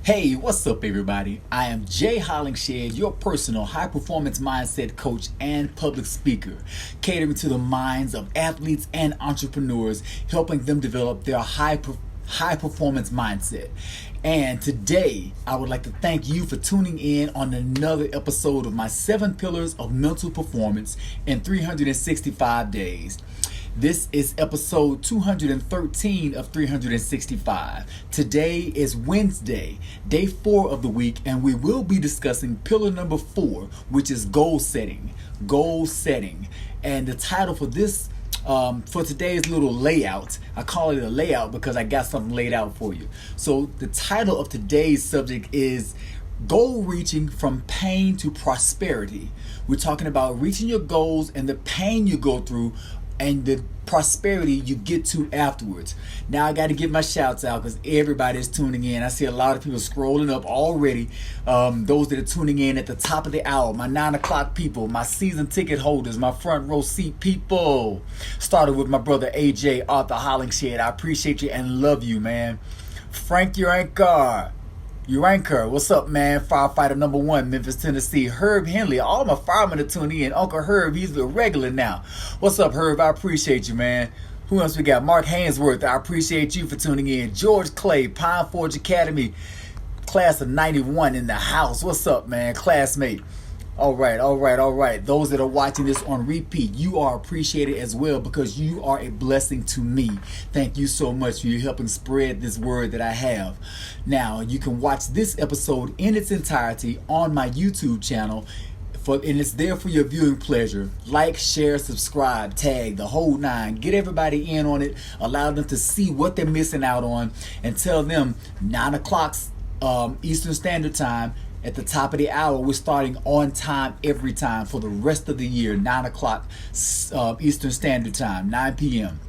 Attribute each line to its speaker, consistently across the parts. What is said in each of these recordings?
Speaker 1: Hey, what's up, everybody? I am Jay Hollingshed, your personal high performance mindset coach and public speaker, catering to the minds of athletes and entrepreneurs, helping them develop their high performance mindset. And today, I would like to thank you for tuning in on another episode of my 7 Pillars of Mental Performance in 365 days. This is episode 213 of 365. Today is Wednesday, day 4 of the week, and we will be discussing pillar number 4, which is goal setting. Goal setting. And the title for this, for today's little layout, I call it a layout because I got something laid out for you. So the title of today's subject is Goal Reaching from Pain to Prosperity. We're talking about reaching your goals and the pain you go through and the prosperity you get to afterwards. Now I got to give my shouts out because everybody is tuning in. I see a lot of people scrolling up already. Those that are tuning in at the top of the hour, my 9 o'clock people, my season ticket holders, my front row seat people. Started with my brother AJ Arthur Hollingshed. I appreciate you and love you, man. Frank Uranker, what's up, man? Firefighter number 1, Memphis, Tennessee. Herb Henley, all my firemen are tuning in. Uncle Herb, he's a regular now. What's up, Herb? I appreciate you, man. Who else we got? Mark Hainsworth, I appreciate you for tuning in. George Clay, Pine Forge Academy, class of 91 in the house. What's up, man? Classmate. All right. Those that are watching this on repeat, you are appreciated as well because you are a blessing to me. Thank you so much for you helping spread this word that I have. Now, you can watch this episode in its entirety on my YouTube channel, and it's there for your viewing pleasure. Like, share, subscribe, tag, the whole 9. Get everybody in on it. Allow them to see what they're missing out on and tell them 9 o'clock Eastern Standard Time. At the top of the hour, we're starting on time every time for the rest of the year, 9 o'clock Eastern Standard Time, 9 p.m.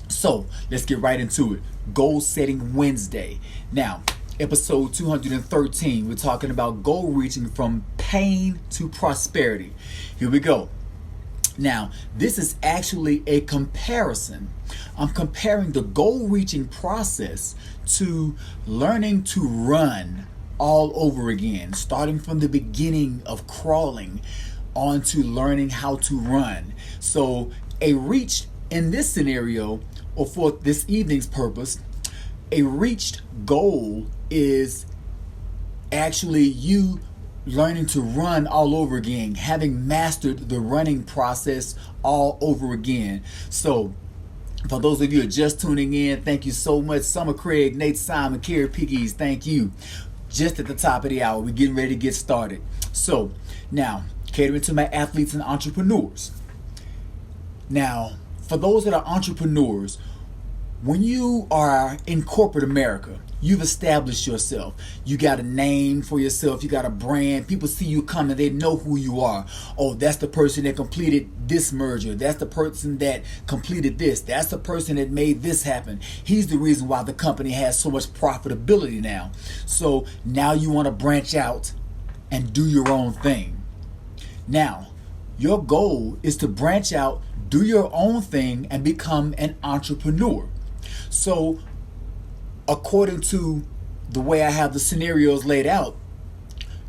Speaker 1: So let's get right into it. Goal Setting Wednesday. Now, episode 213, we're talking about goal reaching from pain to prosperity. Here we go. Now, this is actually a comparison. I'm comparing the goal reaching process to learning to run all over again, starting from the beginning of crawling on to learning how to run. So a reach in this scenario, or for this evening's purpose, a reached goal is actually you learning to run all over again, having mastered the running process all over again. So for those of you who are just tuning in, thank you so much. Summer Craig, Nate Simon, Carrie Piggies, thank you. Just at the top of the hour, we're getting ready to get started. So now, catering to my athletes and entrepreneurs. Now, for those that are entrepreneurs, when you are in corporate America, you've established yourself. You got a name for yourself. You got a brand. People see you coming. They know who you are. Oh, that's the person that completed this merger. That's the person that completed this. That's the person that made this happen. He's the reason why the company has so much profitability now. So now you want to branch out and do your own thing. Now, your goal is to branch out, do your own thing, and become an entrepreneur. So according to the way I have the scenarios laid out,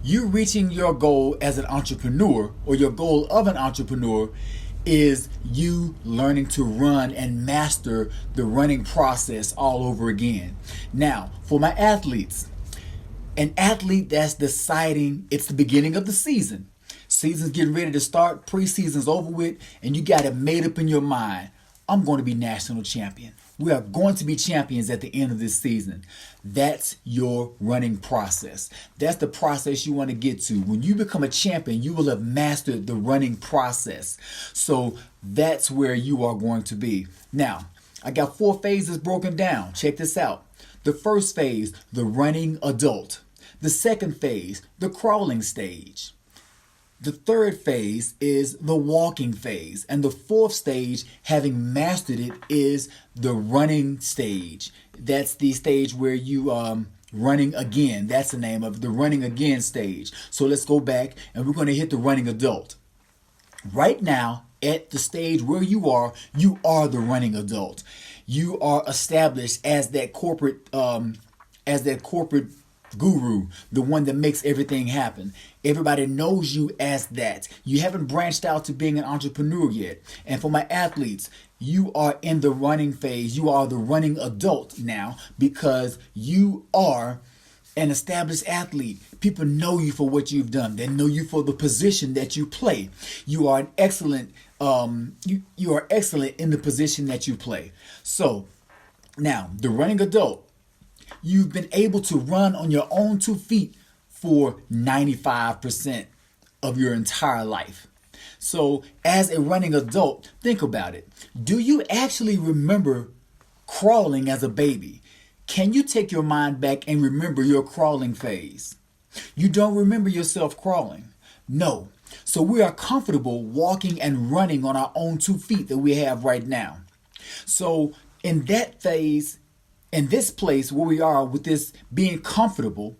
Speaker 1: you reaching your goal as an entrepreneur, or your goal of an entrepreneur, is you learning to run and master the running process all over again. Now, for my athletes, an athlete that's deciding it's the beginning of the season. Season's getting ready to start, preseason's over with, and you got it made up in your mind. I'm going to be national champion. We are going to be champions at the end of this season. That's your running process. That's the process you want to get to. When you become a champion, you will have mastered the running process. So that's where you are going to be. Now, I got 4 phases broken down. Check this out. The first phase, the running adult. The second phase, the crawling stage. The third phase is the walking phase. And the fourth stage, having mastered it, is the running stage. That's the stage where you running again. That's the name of it, the running again stage. So let's go back and we're going to hit the running adult. Right now, at the stage where you are the running adult. You are established as that corporate guru, the one that makes everything happen. Everybody knows you as that. You haven't branched out to being an entrepreneur yet. And for my athletes, you are in the running phase. You are the running adult now because you are an established athlete. People know you for what you've done. They know you for the position that you play. You are an excellent you are excellent in the position that you play. So now, the running adult, you've been able to run on your own 2 feet for 95% of your entire life. So as a running adult, think about it. Do you actually remember crawling as a baby? Can you take your mind back and remember your crawling phase? You don't remember yourself crawling. No. So we are comfortable walking and running on our own 2 feet that we have right now. So in that phase, in this place where we are with this being comfortable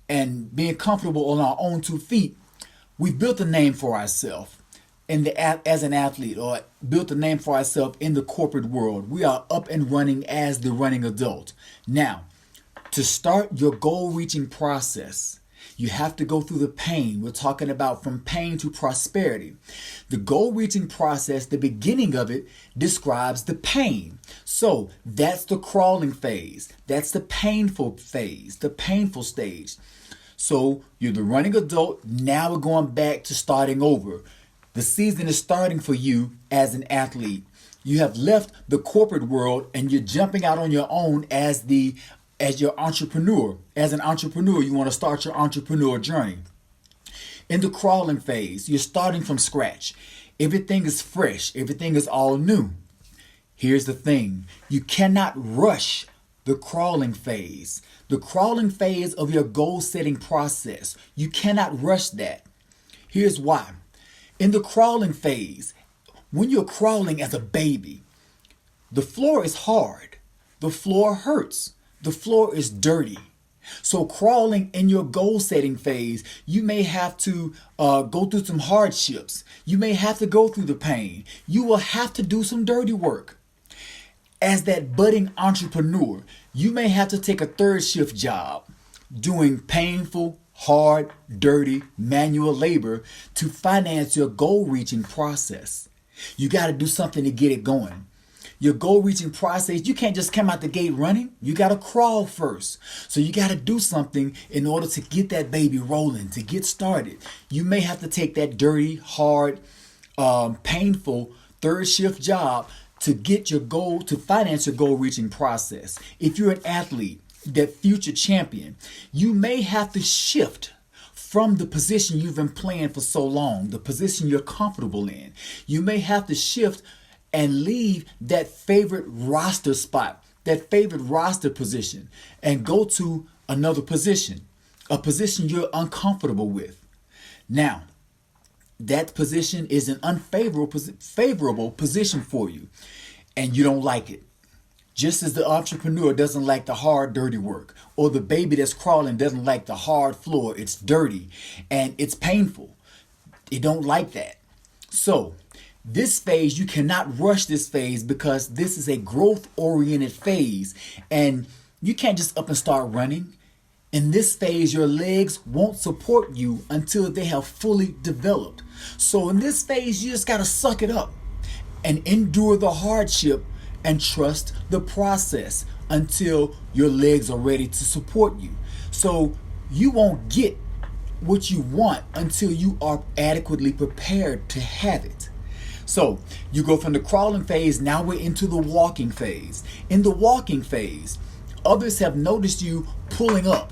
Speaker 1: and being comfortable on our own 2 feet, we've built a name for ourselves as an athlete, or built a name for ourselves in the corporate world. We are up and running as the running adult. Now, to start your goal reaching process, you have to go through the pain. We're talking about from pain to prosperity. The goal reaching process, the beginning of it, describes the pain. So that's the crawling phase. That's the painful phase, the painful stage. So you're the running adult. Now we're going back to starting over. The season is starting for you as an athlete. You have left the corporate world and you're jumping out on your own as your entrepreneur. As an entrepreneur, you want to start your entrepreneur journey. In the crawling phase, you're starting from scratch. Everything is fresh. Everything is all new. Here's the thing. You cannot rush the crawling phase. The crawling phase of your goal setting process. You cannot rush that. Here's why. In the crawling phase, when you're crawling as a baby, the floor is hard. The floor hurts. The floor is dirty. So crawling in your goal setting phase, you may have to go through some hardships. You may have to go through the pain. You will have to do some dirty work. As that budding entrepreneur, you may have to take a third shift job doing painful, hard, dirty, manual labor to finance your goal reaching process. You got to do something to get it going. Your goal reaching process, you can't just come out the gate running. You got to crawl first. So you got to do something in order to get that baby rolling, to get started. You may have to take that dirty, hard, painful third shift job to get your goal, to finance your goal reaching process. If you're an athlete, that future champion, you may have to shift from the position you've been playing for so long, the position you're comfortable in. You may have to shift and leave that favorite roster spot, that favorite roster position, and go to another position, a position you're uncomfortable with. Now, that position is an unfavorable position for you, and you don't like it. Just as the entrepreneur doesn't like the hard, dirty work, or the baby that's crawling doesn't like the hard floor. It's dirty and it's painful. They don't like that. So this phase, you cannot rush this phase because this is a growth-oriented phase, and you can't just up and start running. In this phase, your legs won't support you until they have fully developed. So in this phase, you just got to suck it up and endure the hardship and trust the process until your legs are ready to support you. So you won't get what you want until you are adequately prepared to have it. So you go from the crawling phase, now we're into the walking phase. In the walking phase, others have noticed you pulling up.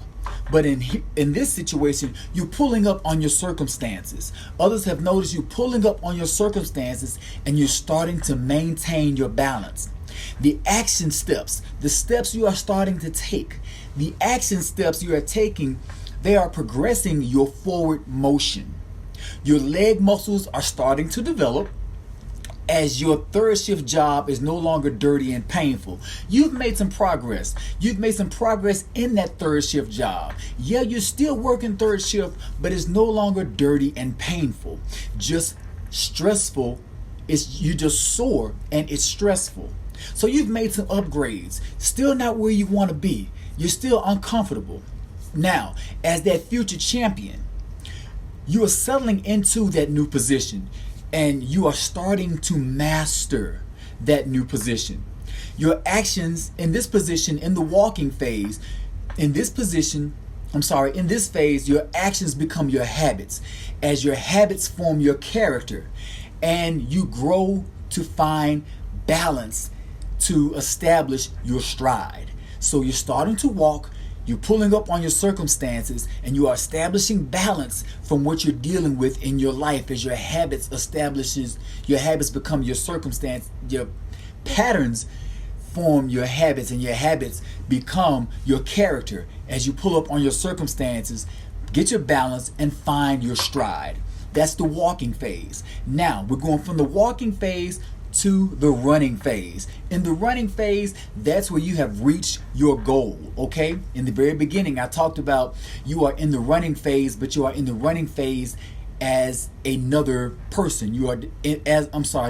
Speaker 1: But in this situation, you're pulling up on your circumstances. Others have noticed you pulling up on your circumstances and you're starting to maintain your balance. The action steps, the steps you are starting to take, the action steps you are taking, they are progressing your forward motion. Your leg muscles are starting to develop as your third shift job is no longer dirty and painful. You've made some progress. You've made some progress in that third shift job. Yeah, you're still working third shift, but it's no longer dirty and painful. Just stressful. You're just sore and it's stressful. So you've made some upgrades. Still not where you want to be. You're still uncomfortable. Now, as that future champion, you are settling into that new position and you are starting to master that new position. Your actions in this position, in the walking phase, in this phase, your actions become your habits. As your habits form your character, and you grow to find balance to establish your stride. So you're starting to walk, you're pulling up on your circumstances, and you are establishing balance from what you're dealing with in your life as your habits become your circumstance, your patterns form your habits, and your habits become your character. As you pull up on your circumstances, get your balance and find your stride. That's the walking phase. Now we're going from the walking phase to the running phase. In the running phase, that's where you have reached your goal. Okay, in the very beginning I talked about you are in the running phase, but you are in the running phase as another person. You are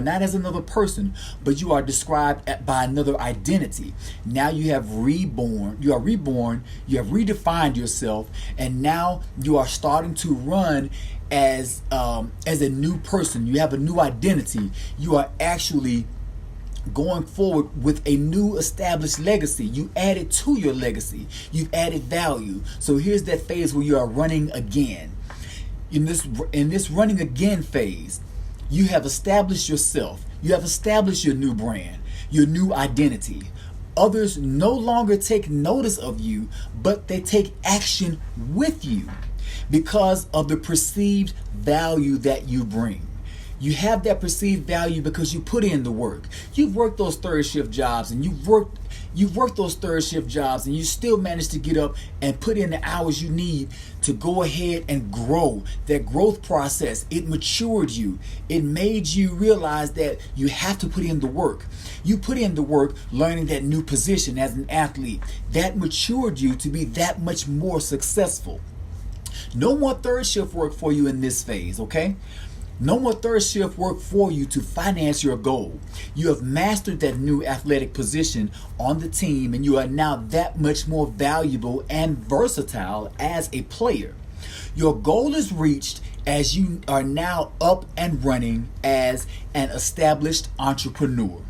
Speaker 1: not as another person, but you are described by another identity. Now you have reborn, you have redefined yourself, and now you are starting to run as a new person. You have a new identity. You are actually going forward with a new established legacy. You added to your legacy. You've added value. So here's that phase where you are running again. In this running again phase, you have established yourself. You have established your new brand, your new identity. Others no longer take notice of you, but they take action with you because of the perceived value that you bring. You have that perceived value because you put in the work. You've worked those third shift jobs, and you've worked those third shift jobs, and you still managed to get up and put in the hours you need to go ahead and grow. That growth process, it matured you. It made you realize that you have to put in the work. You put in the work learning that new position as an athlete. That matured you to be that much more successful. No more third shift work for you in this phase, okay? No more third shift work for you to finance your goal. You have mastered that new athletic position on the team, and you are now that much more valuable and versatile as a player. Your goal is reached as you are now up and running as an established entrepreneur.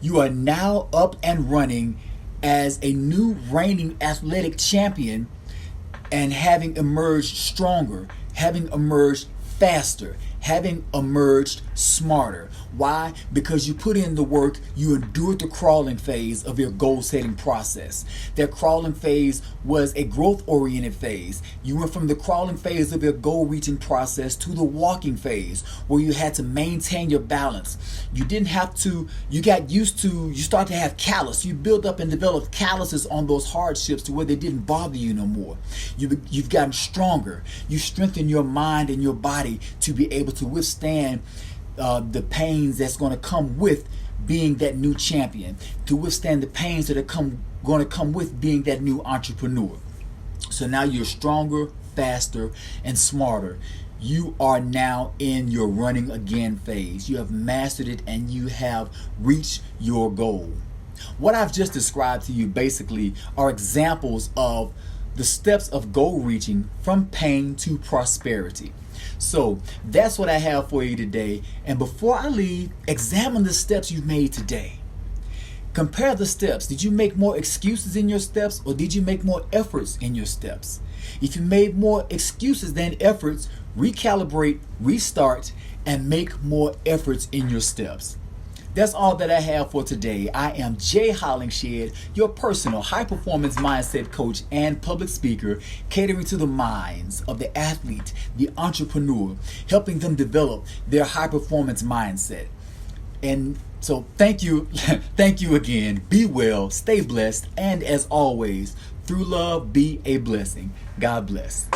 Speaker 1: You are now up and running as a new reigning athletic champion, and having emerged stronger, having emerged faster, having emerged smarter. Why? Because you put in the work, you endured the crawling phase of your goal setting process. That crawling phase was a growth oriented phase. You went from the crawling phase of your goal reaching process to the walking phase, where you had to maintain your balance. You didn't have to, you start to have callus. You build up and develop calluses on those hardships to where they didn't bother you no more. You've gotten stronger. You strengthen your mind and your body to be able to withstand the pains that's going to come with being that new champion, to withstand the pains that are going to come with being that new entrepreneur. So now you're stronger, faster, and smarter. You are now in your running again phase. You have mastered it, and you have reached your goal. What I've just described to you basically are examples of the steps of goal reaching from pain to prosperity. So that's what I have for you today. And before I leave, examine the steps you've made today. Compare the steps. Did you make more excuses in your steps, or did you make more efforts in your steps? If you made more excuses than efforts, recalibrate, restart, and make more efforts in your steps. That's all that I have for today. I am Jay Hollingshed, your personal high-performance mindset coach and public speaker, catering to the minds of the athlete, the entrepreneur, helping them develop their high-performance mindset. And so thank you again. Be well, stay blessed, and as always, through love, be a blessing. God bless.